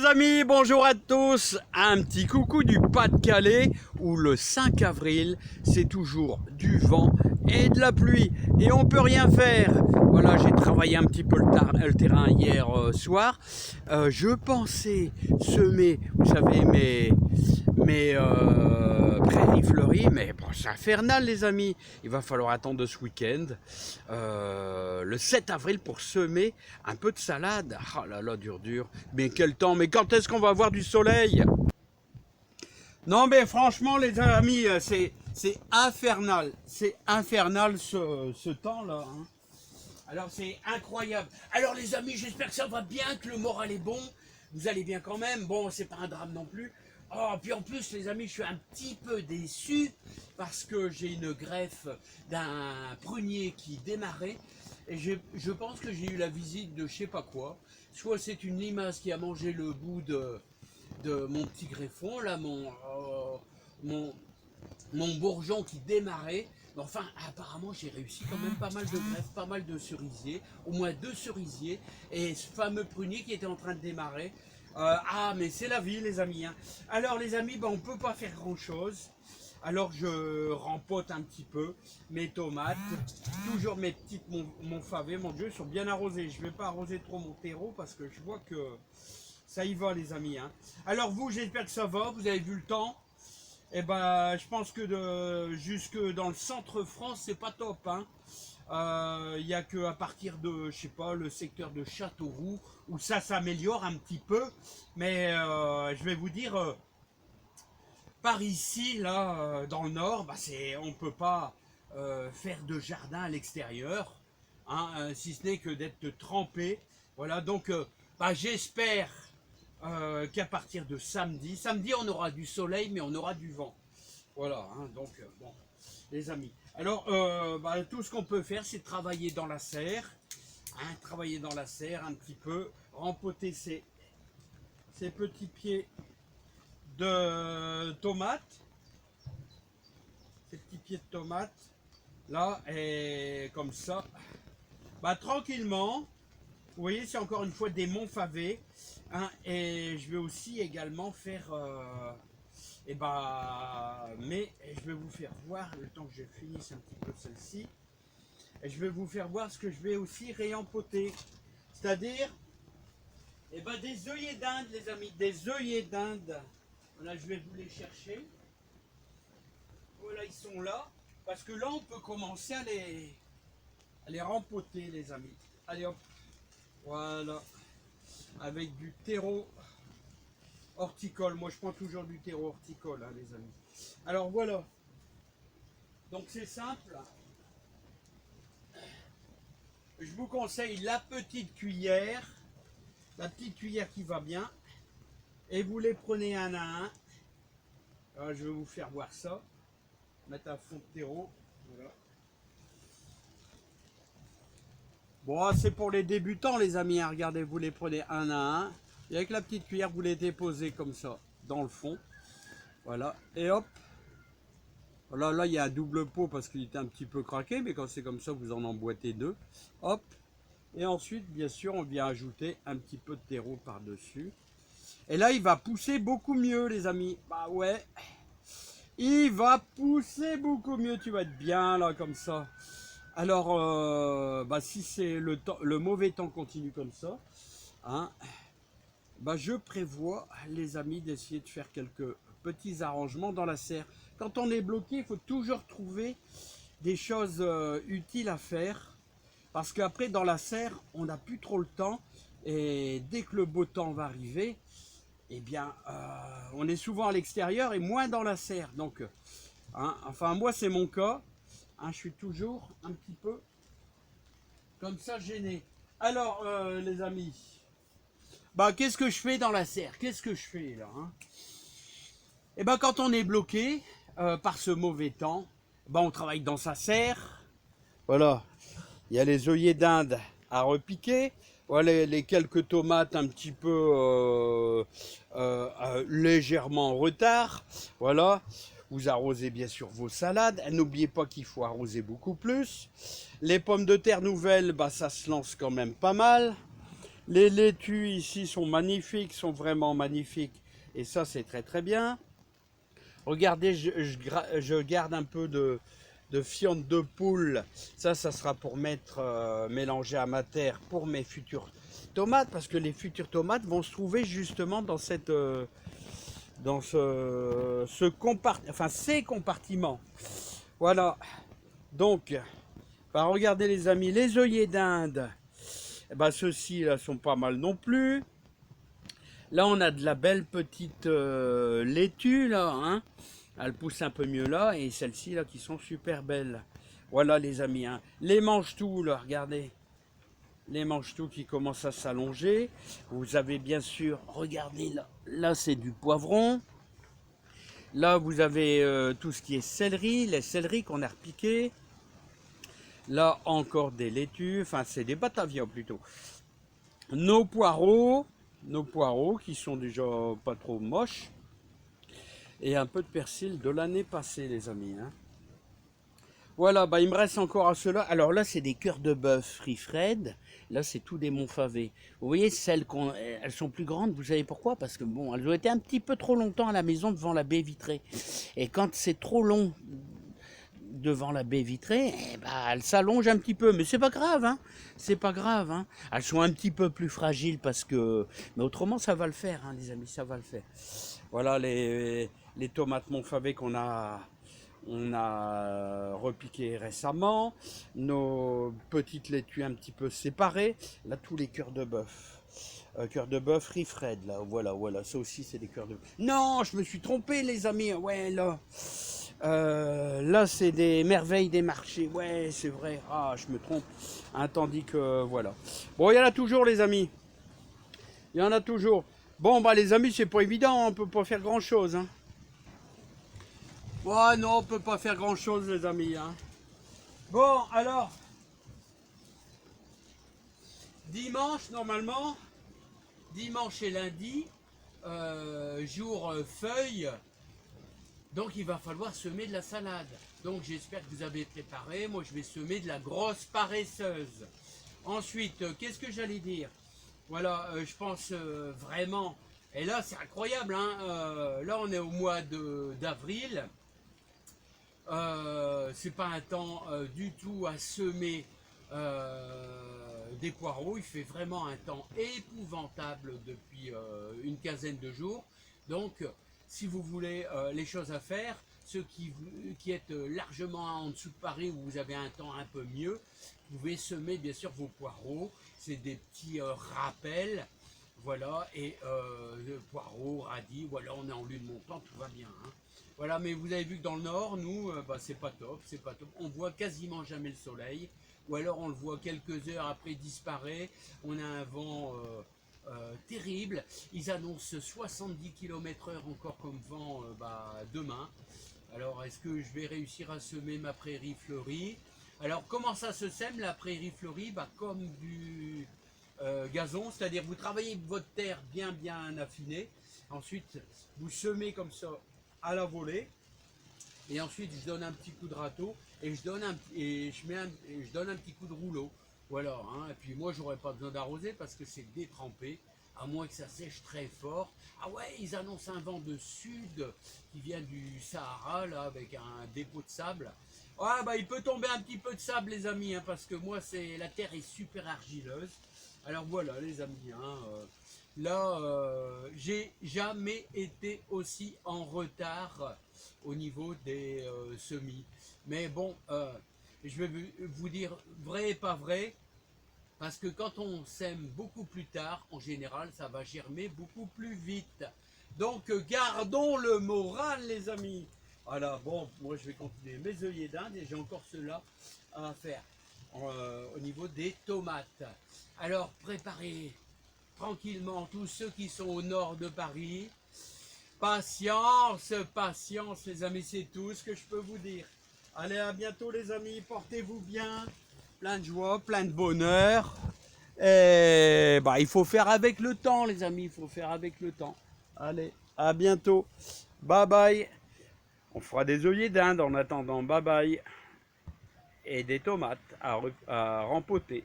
amis, bonjour à tous. Un petit coucou du Pas-de-Calais où le 5 avril, c'est toujours du vent et de la pluie et on peut rien faire. Voilà, j'ai travaillé un petit peu le terrain hier soir. Je pensais semer, vous savez, mes prairies fleuries, mais bon, c'est infernal les amis. Il va falloir attendre ce week-end, le 7 avril pour semer un peu de salade. Oh là là, dur. Mais quel temps, mais quand est-ce qu'on va avoir du soleil? Non mais franchement les amis, c'est infernal. C'est infernal ce temps-là. Hein. Alors c'est incroyable. Alors les amis, j'espère que ça va bien, que le moral est bon. Vous allez bien quand même. Bon, c'est pas un drame non plus. Oh, puis en plus les amis, je suis un petit peu déçu parce que j'ai une greffe d'un prunier qui démarrait. Et je pense que j'ai eu la visite de je sais pas quoi. Soit c'est une limace qui a mangé le bout de mon petit greffon, là, mon bourgeon qui démarrait. Mais enfin, apparemment, j'ai réussi quand même pas mal de greffes, pas mal de cerisiers, au moins 2 cerisiers, et ce fameux prunier qui était en train de démarrer. Mais c'est la vie, les amis. Hein. Alors, les amis, on ne peut pas faire grand-chose. Alors, je rempote un petit peu mes tomates, toujours mes petites, mon favé, mon Dieu, sont bien arrosés. Je ne vais pas arroser trop mon terreau parce que je vois que ça y va, les amis. Hein. Alors, vous, j'espère que ça va, vous avez vu le temps. Eh ben, je pense que jusque dans le centre France, c'est pas top. Hein. Il n'y a qu'à partir de, je sais pas, le secteur de Châteauroux, où ça s'améliore un petit peu. Mais je vais vous dire, par ici, là, dans le nord, on ne peut pas faire de jardin à l'extérieur, hein, si ce n'est que d'être trempé. Voilà, donc j'espère qu'à partir de samedi, on aura du soleil, mais on aura du vent. Voilà, hein, donc bon, les amis. Alors, tout ce qu'on peut faire, c'est travailler dans la serre, hein, travailler dans la serre un petit peu, rempoter ces petits pieds de tomates, ces petits pieds de tomates, là, et comme ça, tranquillement. Vous voyez, c'est encore une fois des monts favés. Hein, et je vais aussi également faire... mais je vais vous faire voir, le temps que je finisse un petit peu celle-ci, et je vais vous faire voir ce que je vais aussi réempoter. C'est-à-dire, des œillets d'Inde, les amis, des œillets d'Inde. Voilà, je vais vous les chercher. Voilà, ils sont là. Parce que là, on peut commencer à les rempoter, les amis. Allez hop. Voilà, avec du terreau horticole. Moi, je prends toujours du terreau horticole, hein, les amis. Alors voilà. Donc c'est simple. Je vous conseille la petite cuillère qui va bien. Et vous les prenez un à un. Alors, je vais vous faire voir ça. Mettre un fond de terreau. Voilà. Bon, c'est pour les débutants, les amis. Hein. Regardez, vous les prenez un à un. Et avec la petite cuillère, vous les déposez comme ça, dans le fond. Voilà. Et hop. Voilà, là, il y a un double pot parce qu'il était un petit peu craqué. Mais quand c'est comme ça, vous en emboîtez 2. Hop. Et ensuite, bien sûr, on vient ajouter un petit peu de terreau par-dessus. Et là, il va pousser beaucoup mieux, les amis. Bah ouais. Il va pousser beaucoup mieux. Tu vas être bien, là, comme ça. Alors, si c'est le mauvais temps continue comme ça, hein, je prévois, les amis, d'essayer de faire quelques petits arrangements dans la serre. Quand on est bloqué, il faut toujours trouver des choses utiles à faire. Parce qu'après, dans la serre, on n'a plus trop le temps. Et dès que le beau temps va arriver, on est souvent à l'extérieur et moins dans la serre. Donc, hein, enfin, moi, c'est mon cas. Hein, je suis toujours un petit peu comme ça gêné. Alors, les amis, qu'est-ce que je fais dans la serre? Qu'est-ce que je fais là, hein? Quand on est bloqué par ce mauvais temps, on travaille dans sa serre. Voilà, il y a les œillets d'Inde à repiquer. Voilà les quelques tomates un petit peu légèrement en retard. Voilà. Vous arrosez bien sûr vos salades. N'oubliez pas qu'il faut arroser beaucoup plus. Les pommes de terre nouvelles, ça se lance quand même pas mal. Les laitues ici sont magnifiques, sont vraiment magnifiques. Et ça, c'est très très bien. Regardez, je garde un peu de fiente de poule. Ça sera pour mettre, mélanger à ma terre pour mes futures tomates. Parce que les futures tomates vont se trouver justement dans cette... dans ces compartiments. Voilà. Donc, bah, regardez les amis, les œillets d'Inde. Eh ben, ceux-ci là sont pas mal non plus. Là, on a de la belle petite laitue là, hein. Elle pousse un peu mieux là, et celles-ci là qui sont super belles. Voilà les amis, hein. Les mange-tout là, regardez. Les mange-tout qui commencent à s'allonger. Vous avez bien sûr, regardez là, là c'est du poivron. Là vous avez tout ce qui est céleri, les céleris qu'on a repiqués. Là encore des laitues, enfin c'est des batavias plutôt. Nos poireaux qui sont déjà pas trop moches. Et un peu de persil de l'année passée les amis, hein. Voilà, bah il me reste encore à cela. Alors là, c'est des cœurs de bœuf free Fred. Là, c'est tout des Montfavet. Vous voyez, elles sont plus grandes. Vous savez pourquoi? Parce que bon, elles ont été un petit peu trop longtemps à la maison devant la baie vitrée. Et quand c'est trop long devant la baie vitrée, eh ben, elles s'allongent un petit peu. Mais c'est pas grave, hein. C'est pas grave, hein. Elles sont un petit peu plus fragiles parce que... Mais autrement, ça va le faire, hein, les amis, ça va le faire. Voilà les tomates Montfavet on a repiqué récemment, nos petites laitues un petit peu séparées, là tous les cœurs de bœuf. Cœur de bœuf Rifred, là, voilà, ça aussi c'est des cœurs de bœuf. Non, je me suis trompé les amis, ouais là. Là c'est des merveilles des marchés, ouais c'est vrai, ah je me trompe, hein, tandis que voilà. Bon, il y en a toujours les amis, il y en a toujours. Bon bah les amis, c'est pas évident, on peut pas faire grand chose, hein. Ouais, non, on peut pas faire grand chose les amis, hein. Bon, alors, dimanche normalement, dimanche et lundi, jour feuille, donc il va falloir semer de la salade. Donc j'espère que vous avez préparé, moi je vais semer de la grosse paresseuse. Ensuite, qu'est-ce que j'allais dire? Voilà, je pense vraiment, et là c'est incroyable, hein, là on est au mois d'avril. C'est pas un temps du tout à semer des poireaux. Il fait vraiment un temps épouvantable depuis une quinzaine de jours. Donc, si vous voulez les choses à faire, ceux qui êtes largement en dessous de Paris où vous avez un temps un peu mieux, vous pouvez semer bien sûr vos poireaux. C'est des petits rappels. Voilà, et poireaux, radis, voilà, on est en lune montante, tout va bien, hein. Voilà, mais vous avez vu que dans le nord, nous, bah, c'est pas top, c'est pas top. On voit quasiment jamais le soleil, ou alors on le voit quelques heures après disparaît. On a un vent terrible. Ils annoncent 70 km/h encore comme vent bah, demain. Alors, est-ce que je vais réussir à semer ma prairie fleurie? Alors, comment ça se sème la prairie fleurie? Bah, comme du gazon, c'est-à-dire vous travaillez votre terre bien affinée. Ensuite, vous semez comme ça à la volée, et ensuite je donne un petit coup de râteau et je donne un petit coup de rouleau, voilà, hein. Et puis moi j'aurais pas besoin d'arroser parce que c'est détrempé, à moins que ça sèche très fort. Ah ouais, ils annoncent un vent de sud qui vient du Sahara là, avec un dépôt de sable. Ah bah il peut tomber un petit peu de sable les amis, hein, parce que moi la terre est super argileuse. Alors voilà les amis, hein, là, j'ai jamais été aussi en retard au niveau des semis. Mais bon, je vais vous dire vrai et pas vrai, parce que quand on sème beaucoup plus tard, en général, ça va germer beaucoup plus vite. Donc, gardons le moral, les amis. Voilà, bon, moi je vais continuer mes œillets d'Inde et j'ai encore cela à faire au niveau des tomates. Alors, préparez tranquillement tous ceux qui sont au nord de Paris. Patience, patience les amis, c'est tout ce que je peux vous dire. Allez, à bientôt les amis, portez-vous bien, plein de joie, plein de bonheur. Et bah, il faut faire avec le temps les amis, il faut faire avec le temps. Allez, à bientôt, bye bye. On fera des œillets d'Inde en attendant, bye bye. Et des tomates à rempoter.